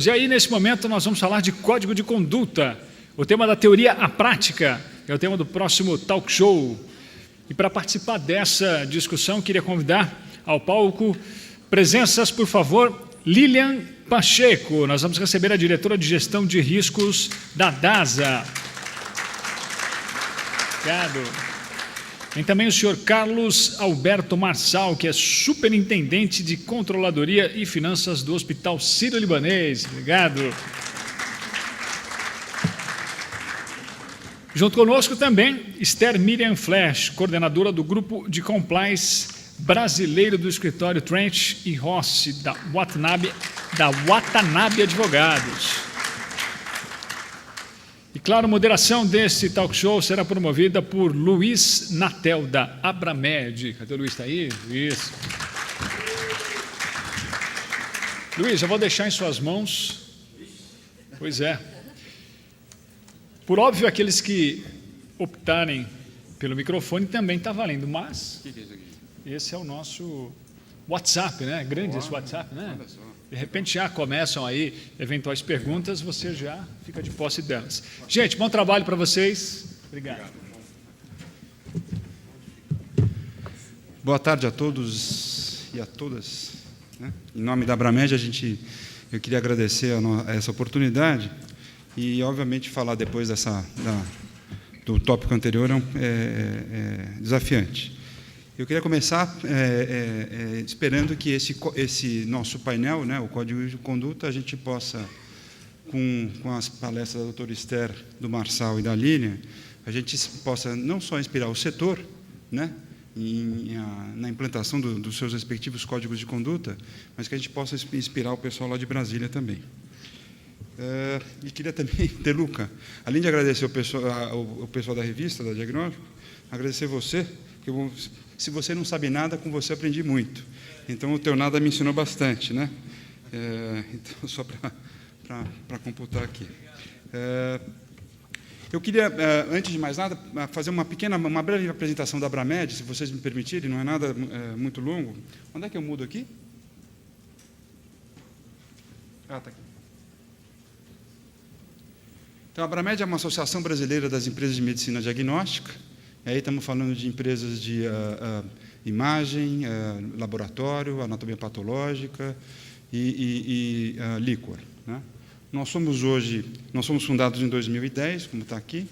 todos. E aí, nesse momento, nós vamos falar de código de conduta, o tema da teoria à prática, que é o tema do próximo talk show. E para participar dessa discussão, queria convidar ao palco presenças, por favor, Lilian Pacheco. Nós vamos receber a diretora de gestão de riscos da DASA. Obrigado. Tem também o senhor Carlos Alberto Marçal, que é superintendente de controladoria e finanças do Hospital Sírio-Libanês. Obrigado. Junto conosco também, Esther Miriam Flash, coordenadora do Grupo de Compliance Brasileiro do Escritório Trench e Rossi, da Watanabe Advogados. E, claro, a moderação desse talk show será promovida por Luiz Natel, da Abramed. Cadê o Luiz? Está aí? Isso. Luiz, eu vou deixar em suas mãos. Pois é. Por óbvio, aqueles que optarem pelo microfone também está valendo, mas esse é o nosso WhatsApp, né? Grande esse WhatsApp, né? De repente já começam aí eventuais perguntas, você já fica de posse delas. Gente, bom trabalho para vocês. Obrigado. Boa tarde a todos e a todas. Em nome da Abramed, eu queria agradecer essa oportunidade e, obviamente, falar depois do tópico anterior é desafiante. Eu queria começar esperando que esse nosso painel, né, o Código de Conduta, a gente possa, com as palestras da doutora Esther, do Marçal e da Lilian, a gente possa não só inspirar o setor, né, na implantação dos seus respectivos códigos de conduta, mas que a gente possa inspirar o pessoal lá de Brasília também. E queria também, Deluca, além de agradecer o pessoal da revista, da Diagnóstico, agradecer você, que se você não sabe nada, com você aprendi muito. Então, o teu nada me ensinou bastante, né? Então, só para computar aqui. Eu queria, antes de mais nada, fazer uma breve apresentação da Abramed, se vocês me permitirem, não é nada muito longo. Onde é que eu mudo aqui? Ah, está aqui. Então, a Abramed é uma associação brasileira das empresas de medicina diagnóstica. Aí estamos falando de empresas de imagem, laboratório, anatomia patológica e líquor, né? Nós somos fundados em 2010, como está aqui,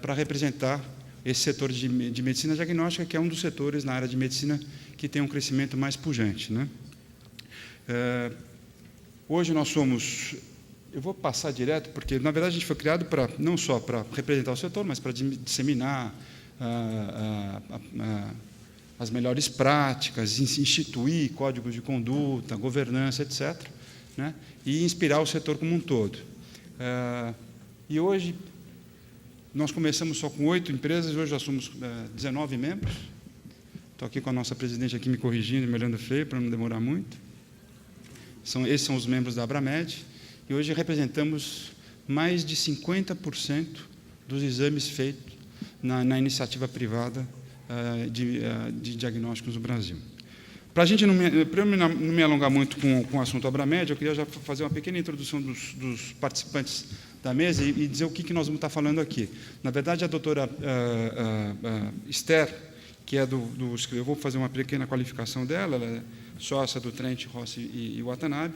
para representar esse setor de medicina diagnóstica, que é um dos setores na área de medicina que tem um crescimento mais pujante, né? Hoje nós somos... Eu vou passar direto, porque, na verdade, a gente foi criado não só para representar o setor, mas para disseminar as melhores práticas, instituir códigos de conduta, governança, etc., né? E inspirar o setor como um todo. E hoje, nós começamos só com 8 empresas, hoje já somos 19 membros. Estou aqui com a nossa presidente aqui me corrigindo, me olhando feio, para não demorar muito. Esses são os membros da Abramed. E hoje representamos mais de 50% dos exames feitos na iniciativa privada de diagnósticos no Brasil. Para eu não me alongar muito com o assunto Abramed, eu queria já fazer uma pequena introdução dos participantes da mesa e dizer o que nós vamos estar falando aqui. Na verdade, a doutora Esther, que é eu vou fazer uma pequena qualificação dela, ela é sócia do Trench, Rossi e Watanabe,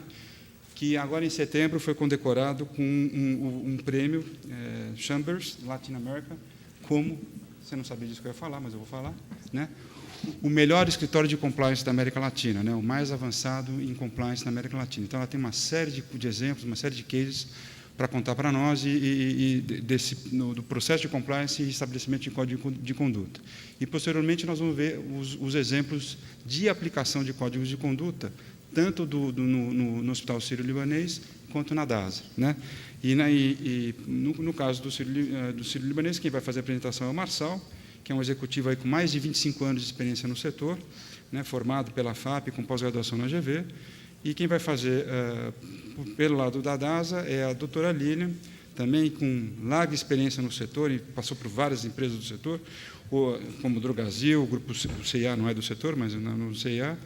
que agora em setembro foi condecorado com um prêmio Chambers Latin America, como, você não sabia disso que eu ia falar, mas eu vou falar, né? O melhor escritório de compliance da América Latina, né? O mais avançado em compliance na América Latina. Então, ela tem uma série de exemplos, uma série de cases para contar para nós do processo de compliance e estabelecimento de código de conduta. E, posteriormente, nós vamos ver os exemplos de aplicação de códigos de conduta, tanto no Hospital Sírio-Libanês quanto na DASA, né? No caso do Sírio-Libanês, quem vai fazer a apresentação é o Marçal, que é um executivo aí com mais de 25 anos de experiência no setor, né, formado pela FAP com pós-graduação na GV, e quem vai fazer pelo lado da DASA é a doutora Lilian, também com larga experiência no setor e passou por várias empresas do setor, como o Drogasil, o grupo CIA não é do setor, mas no CIA,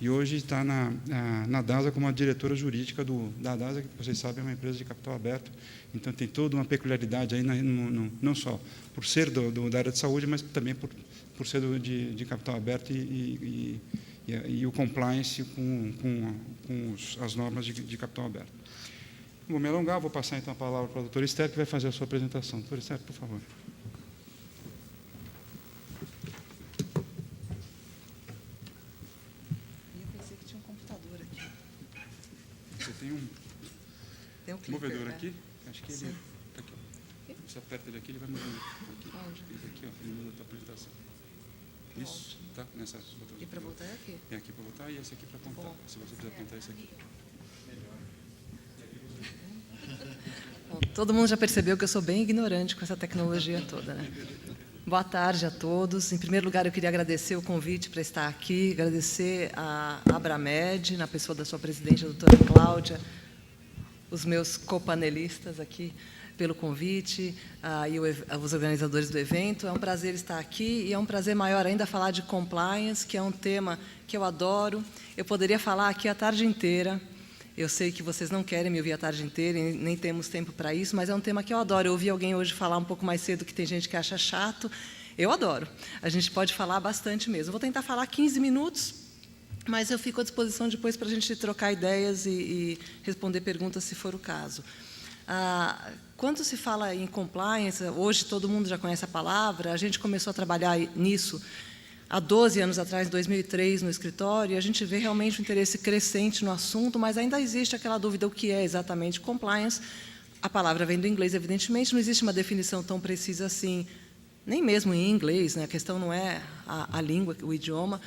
e hoje está na DASA como a diretora jurídica da DASA, que vocês sabem é uma empresa de capital aberto, então tem toda uma peculiaridade aí, não só por ser da área de saúde, mas também por ser de capital aberto e o compliance com as normas de capital aberto. Não vou me alongar, vou passar então a palavra para a doutora Esther, que vai fazer a sua apresentação. Doutora Esther, por favor. Tem um movedor clicker, aqui, acho que ele está aqui. Você aperta ele aqui, ele vai mover. Aqui. Onde? Aqui, ó, ele muda a tua apresentação. Isso, tá? Nessa. E para voltar é aqui? Tem aqui para voltar e esse aqui para apontar. Bom. Se você quiser apontar esse aqui. Bom, todo mundo já percebeu que eu sou bem ignorante com essa tecnologia toda, né? Boa tarde a todos. Em primeiro lugar, eu queria agradecer o convite para estar aqui, agradecer a Abramed, na pessoa da sua presidente, a doutora Cláudia, os meus copanelistas aqui pelo convite, e os organizadores do evento. É um prazer estar aqui e é um prazer maior ainda falar de compliance, que é um tema que eu adoro. Eu poderia falar aqui a tarde inteira. Eu sei que vocês não querem me ouvir a tarde inteira, e nem temos tempo para isso, mas é um tema que eu adoro. Eu ouvi alguém hoje falar um pouco mais cedo que tem gente que acha chato. Eu adoro. A gente pode falar bastante mesmo. Eu vou tentar falar 15 minutos, mas eu fico à disposição depois para a gente trocar ideias e responder perguntas, se for o caso. Quando se fala em compliance, hoje todo mundo já conhece a palavra, a gente começou a trabalhar nisso há 12 anos atrás, em 2003, no escritório, e a gente vê realmente um interesse crescente no assunto, mas ainda existe aquela dúvida, o que é exatamente compliance. A palavra vem do inglês, evidentemente, não existe uma definição tão precisa assim, nem mesmo em inglês, né? A questão não é a língua, o idioma,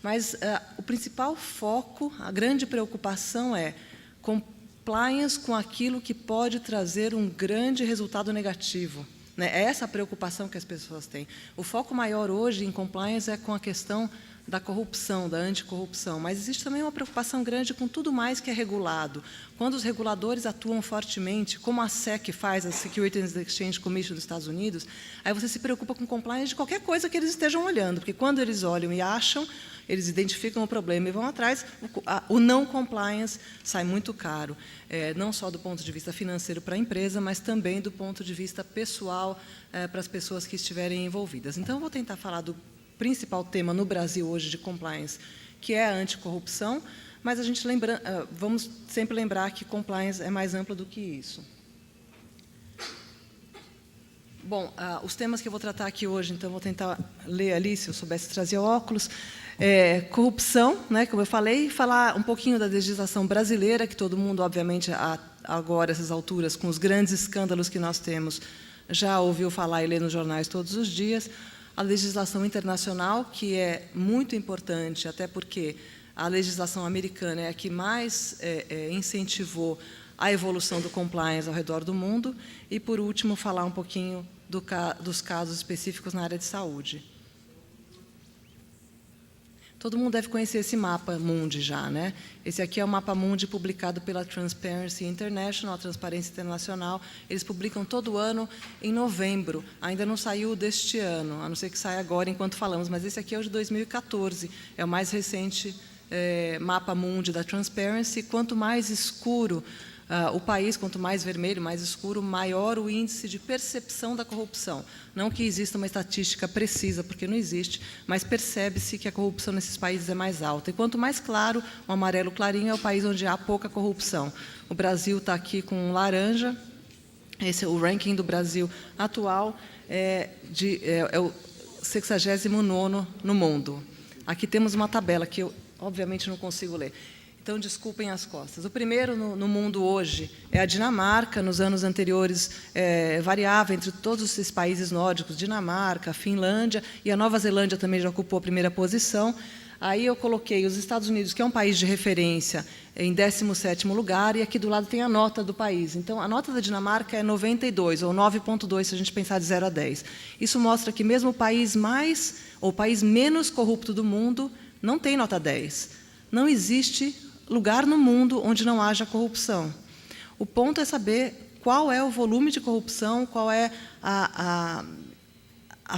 mas o principal foco, a grande preocupação é compliance com aquilo que pode trazer um grande resultado negativo. É essa a preocupação que as pessoas têm. O foco maior hoje em compliance é com a questão da corrupção, da anticorrupção, mas existe também uma preocupação grande com tudo mais que é regulado. Quando os reguladores atuam fortemente, como a SEC faz, a Securities and Exchange Commission dos Estados Unidos, aí você se preocupa com compliance de qualquer coisa que eles estejam olhando, porque quando eles olham e acham, eles identificam o problema e vão atrás, o não compliance sai muito caro, não só do ponto de vista financeiro para a empresa, mas também do ponto de vista pessoal para as pessoas que estiverem envolvidas. Então, eu vou tentar falar do principal tema no Brasil hoje de compliance, que é a anticorrupção, mas a gente vamos sempre lembrar que compliance é mais ampla do que isso. Bom, os temas que eu vou tratar aqui hoje, então, vou tentar ler ali, se eu soubesse trazer óculos. Corrupção, né, como eu falei, falar um pouquinho da legislação brasileira, que todo mundo, obviamente, agora, essas alturas, com os grandes escândalos que nós temos, já ouviu falar e lê nos jornais todos os dias. A legislação internacional, que é muito importante, até porque a legislação americana é a que mais incentivou a evolução do compliance ao redor do mundo. E, por último, falar um pouquinho dos casos específicos na área de saúde. Todo mundo deve conhecer esse mapa mundi já, né? Esse aqui é o mapa mundi publicado pela Transparency International, a Transparência Internacional. Eles publicam todo ano em novembro. Ainda não saiu deste ano, a não ser que saia agora enquanto falamos, mas esse aqui é o de 2014. É o mais recente mapa mundi da Transparency. Quanto mais escuro o país, quanto mais vermelho, mais escuro, maior o índice de percepção da corrupção. Não que exista uma estatística precisa, porque não existe, mas percebe-se que a corrupção nesses países é mais alta. E quanto mais claro, o amarelo clarinho é o país onde há pouca corrupção. O Brasil está aqui com um laranja. Esse é o ranking do Brasil atual, é o 69º no mundo. Aqui temos uma tabela que eu, obviamente, não consigo ler. Então, desculpem as costas. O primeiro no mundo hoje é a Dinamarca. Nos anos anteriores, variava entre todos esses países nórdicos, Dinamarca, Finlândia, e a Nova Zelândia também já ocupou a primeira posição. Aí eu coloquei os Estados Unidos, que é um país de referência, em 17º lugar, e aqui do lado tem a nota do país. Então, a nota da Dinamarca é 92, ou 9,2, se a gente pensar de 0 a 10. Isso mostra que mesmo o país o país menos corrupto do mundo não tem nota 10. Não existe lugar no mundo onde não haja corrupção. O ponto é saber qual é o volume de corrupção, qual é a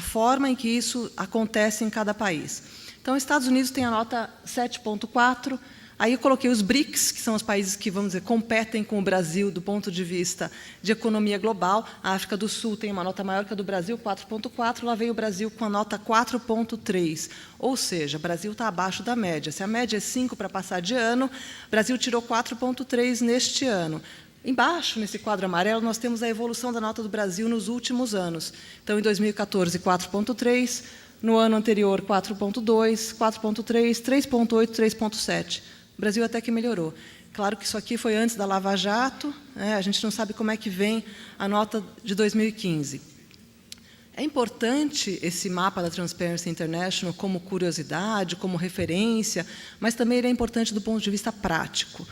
forma em que isso acontece em cada país. Então, os Estados Unidos tem a nota 7,4. Aí eu coloquei os BRICS, que são os países que, vamos dizer, competem com o Brasil do ponto de vista de economia global. A África do Sul tem uma nota maior que a do Brasil, 4,4. Lá veio o Brasil com a nota 4,3. Ou seja, o Brasil está abaixo da média. Se a média é 5 para passar de ano, o Brasil tirou 4,3 neste ano. Embaixo, nesse quadro amarelo, nós temos a evolução da nota do Brasil nos últimos anos. Então, em 2014, 4,3. No ano anterior, 4,2, 4,3, 3,8, 3,7. O Brasil até que melhorou. Claro que isso aqui foi antes da Lava Jato, né? A gente não sabe como é que vem a nota de 2015. É importante esse mapa da Transparency International como curiosidade, como referência, mas também ele é importante do ponto de vista prático.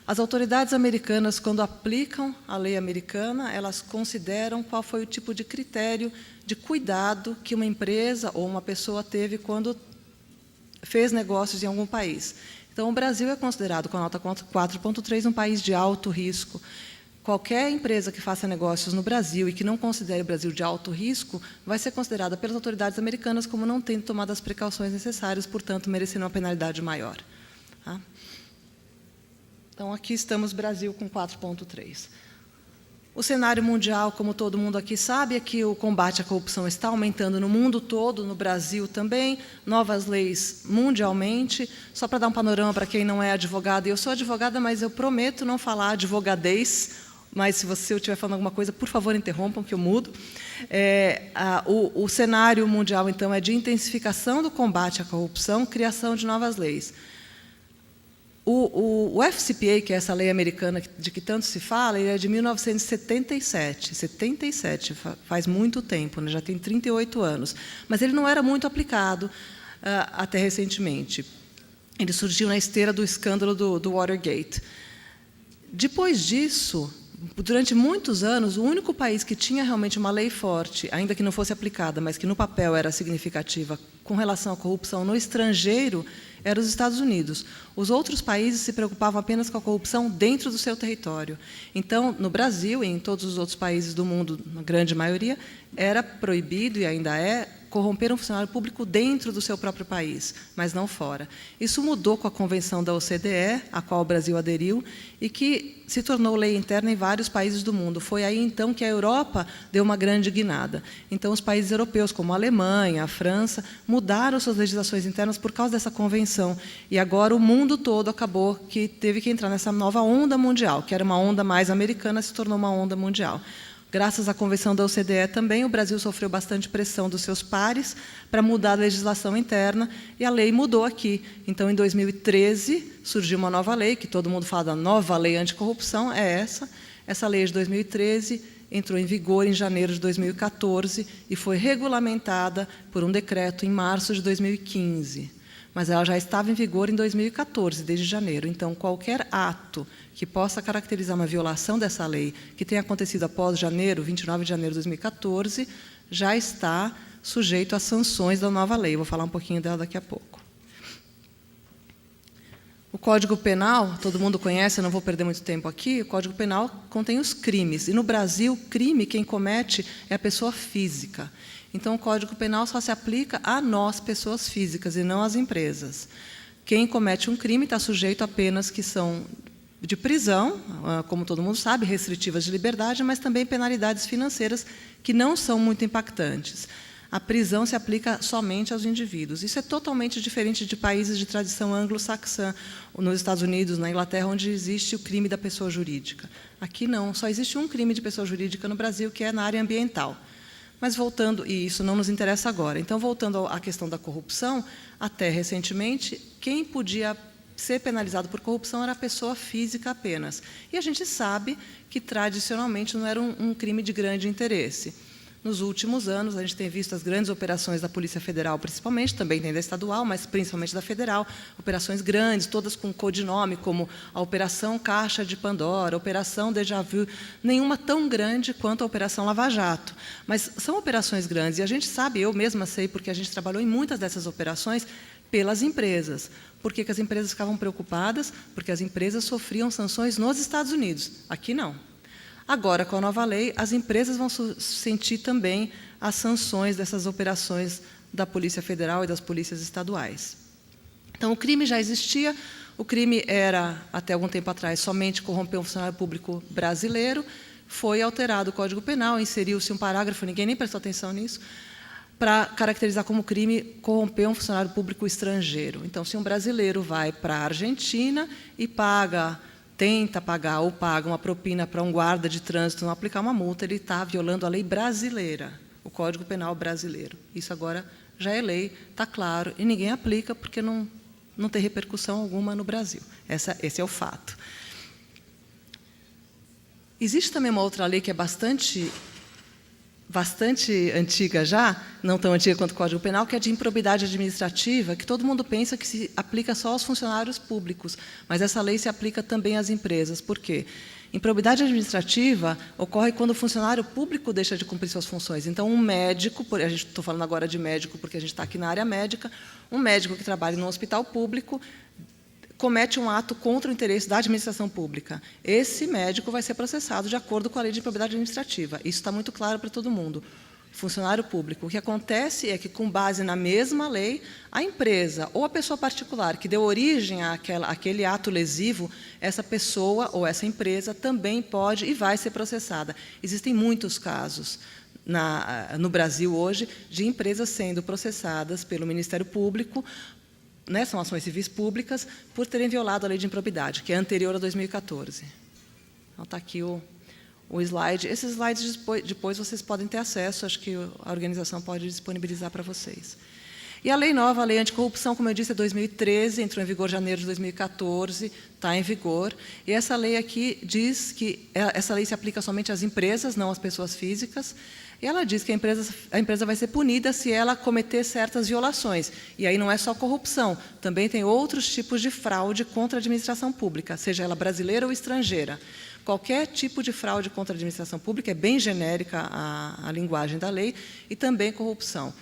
As autoridades americanas, quando aplicam a lei americana, elas consideram qual foi o tipo de critério de cuidado que uma empresa ou uma pessoa teve quando fez negócios em algum país. Então, o Brasil é considerado, com a nota 4,3, um país de alto risco. Qualquer empresa que faça negócios no Brasil e que não considere o Brasil de alto risco vai ser considerada pelas autoridades americanas como não tendo tomado as precauções necessárias, portanto, merecendo uma penalidade maior. Tá? Então, aqui estamos, Brasil, com 4,3. O cenário mundial, como todo mundo aqui sabe, é que o combate à corrupção está aumentando no mundo todo, no Brasil também, novas leis mundialmente. Só para dar um panorama para quem não é advogado, eu sou advogada, mas eu prometo não falar advogadez, mas se eu estiver falando alguma coisa, por favor, interrompam, que eu mudo. O cenário mundial, então, é de intensificação do combate à corrupção, criação de novas leis. O FCPA, que é essa lei americana de que tanto se fala, ele é de 1977. 77, faz muito tempo, né? Já tem 38 anos. Mas ele não era muito aplicado até recentemente. Ele surgiu na esteira do escândalo do Watergate. Depois disso, durante muitos anos, o único país que tinha realmente uma lei forte, ainda que não fosse aplicada, mas que no papel era significativa, com relação à corrupção no estrangeiro, eram os Estados Unidos. Os outros países se preocupavam apenas com a corrupção dentro do seu território. Então, no Brasil e em todos os outros países do mundo, na grande maioria, era proibido, e ainda é, corromper um funcionário público dentro do seu próprio país, mas não fora. Isso mudou com a Convenção da OCDE, a qual o Brasil aderiu, e que se tornou lei interna em vários países do mundo. Foi aí, então, que a Europa deu uma grande guinada. Então, os países europeus, como a Alemanha, a França, mudaram suas legislações internas por causa dessa convenção. E agora o mundo todo acabou que teve que entrar nessa nova onda mundial, que era uma onda mais americana, se tornou uma onda mundial. Graças à Convenção da OCDE também, o Brasil sofreu bastante pressão dos seus pares para mudar a legislação interna, e a lei mudou aqui. Então, em 2013, surgiu uma nova lei, que todo mundo fala da nova lei anticorrupção, é essa. Essa lei é de 2013 entrou em vigor em janeiro de 2014 e foi regulamentada por um decreto em março de 2015. Mas ela já estava em vigor em 2014, desde janeiro. Então, qualquer ato que possa caracterizar uma violação dessa lei, que tenha acontecido após janeiro, 29 de janeiro de 2014, já está sujeito às sanções da nova lei. Eu vou falar um pouquinho dela daqui a pouco. O Código Penal, todo mundo conhece, eu não vou perder muito tempo aqui, o Código Penal contém os crimes. E, no Brasil, crime, quem comete é a pessoa física. Então, o Código Penal só se aplica a nós, pessoas físicas, e não às empresas. Quem comete um crime está sujeito a penas que são de prisão, como todo mundo sabe, restritivas de liberdade, mas também penalidades financeiras que não são muito impactantes. A prisão se aplica somente aos indivíduos. Isso é totalmente diferente de países de tradição anglo-saxã, nos Estados Unidos, na Inglaterra, onde existe o crime da pessoa jurídica. Aqui não, só existe um crime de pessoa jurídica no Brasil, que é na área ambiental. Mas voltando, e isso não nos interessa agora, então, voltando à questão da corrupção, até recentemente, quem podia ser penalizado por corrupção era a pessoa física apenas. E a gente sabe que, tradicionalmente, não era um crime de grande interesse. Nos últimos anos, a gente tem visto as grandes operações da Polícia Federal, principalmente, também tem da estadual, mas principalmente da federal, operações grandes, todas com codinome, como a Operação Caixa de Pandora, Operação Déjà Vu, nenhuma tão grande quanto a Operação Lava Jato. Mas são operações grandes, e a gente sabe, eu mesma sei, porque a gente trabalhou em muitas dessas operações, pelas empresas. Por que as empresas ficavam preocupadas? Porque as empresas sofriam sanções nos Estados Unidos. Aqui não. Agora, com a nova lei, as empresas vão sentir também as sanções dessas operações da Polícia Federal e das polícias estaduais. Então, o crime já existia, o crime era, até algum tempo atrás, somente corromper um funcionário público brasileiro, foi alterado o Código Penal, inseriu-se um parágrafo, ninguém nem prestou atenção nisso, para caracterizar como crime corromper um funcionário público estrangeiro. Então, se um brasileiro vai para a Argentina e tenta pagar ou paga uma propina para um guarda de trânsito não aplicar uma multa, ele está violando a lei brasileira, o Código Penal brasileiro. Isso agora já é lei, está claro, e ninguém aplica porque não tem repercussão alguma no Brasil. Esse é o fato. Existe também uma outra lei que é bastante antiga já, não tão antiga quanto o Código Penal, que é de improbidade administrativa, que todo mundo pensa que se aplica só aos funcionários públicos, mas essa lei se aplica também às empresas. Por quê? Improbidade administrativa ocorre quando o funcionário público deixa de cumprir suas funções. Então, um médico, estou falando agora de médico porque a gente está aqui na área médica, um médico que trabalha num hospital público comete um ato contra o interesse da administração pública. Esse médico vai ser processado de acordo com a lei de improbidade administrativa. Isso está muito claro para todo mundo. Funcionário público. O que acontece é que, com base na mesma lei, a empresa ou a pessoa particular que deu origem àquele ato lesivo, essa pessoa ou essa empresa também pode e vai ser processada. Existem muitos casos no Brasil hoje de empresas sendo processadas pelo Ministério Público, são ações civis públicas, por terem violado a lei de improbidade, que é anterior a 2014. Então, está aqui o slide. Esses slides depois vocês podem ter acesso, acho que a organização pode disponibilizar para vocês. E a lei nova, a lei anticorrupção, como eu disse, é 2013, entrou em vigor em janeiro de 2014, está em vigor. E essa lei aqui diz que essa lei se aplica somente às empresas, não às pessoas físicas. E ela diz que a empresa vai ser punida se ela cometer certas violações. E aí não é só corrupção, também tem outros tipos de fraude contra a administração pública, seja ela brasileira ou estrangeira. Qualquer tipo de fraude contra a administração pública, é bem genérica a linguagem da lei, e também corrupção.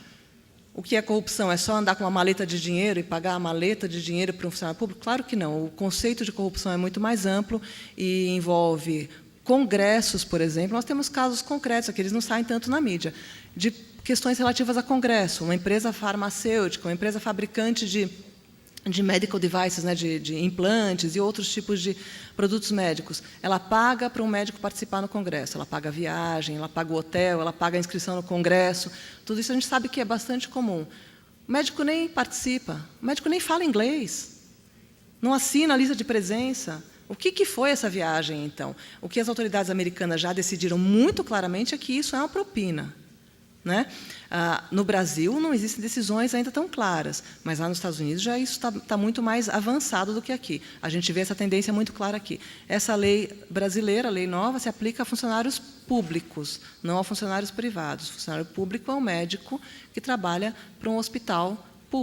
O que é corrupção? É só andar com uma maleta de dinheiro e pagar a maleta de dinheiro para um funcionário público? Claro que não. O conceito de corrupção é muito mais amplo e envolve congressos, por exemplo. Nós temos casos concretos, aqui eles não saem tanto na mídia, de questões relativas a congresso. Uma empresa farmacêutica, uma empresa fabricante de medical devices, de implantes e outros tipos de produtos médicos. Ela paga para um médico participar no congresso. Ela paga a viagem, ela paga o hotel, ela paga a inscrição no congresso. Tudo isso a gente sabe que é bastante comum. O médico nem participa, o médico nem fala inglês, não assina a lista de presença. O que foi essa viagem, então? O que as autoridades americanas já decidiram muito claramente é que isso é uma propina. No Brasil, não existem decisões ainda tão claras, mas lá nos Estados Unidos já isso está muito mais avançado do que aqui. A gente vê essa tendência muito clara aqui. Essa lei brasileira, a lei nova, se aplica a funcionários públicos, não a funcionários privados. O funcionário público é um médico que trabalha para um hospital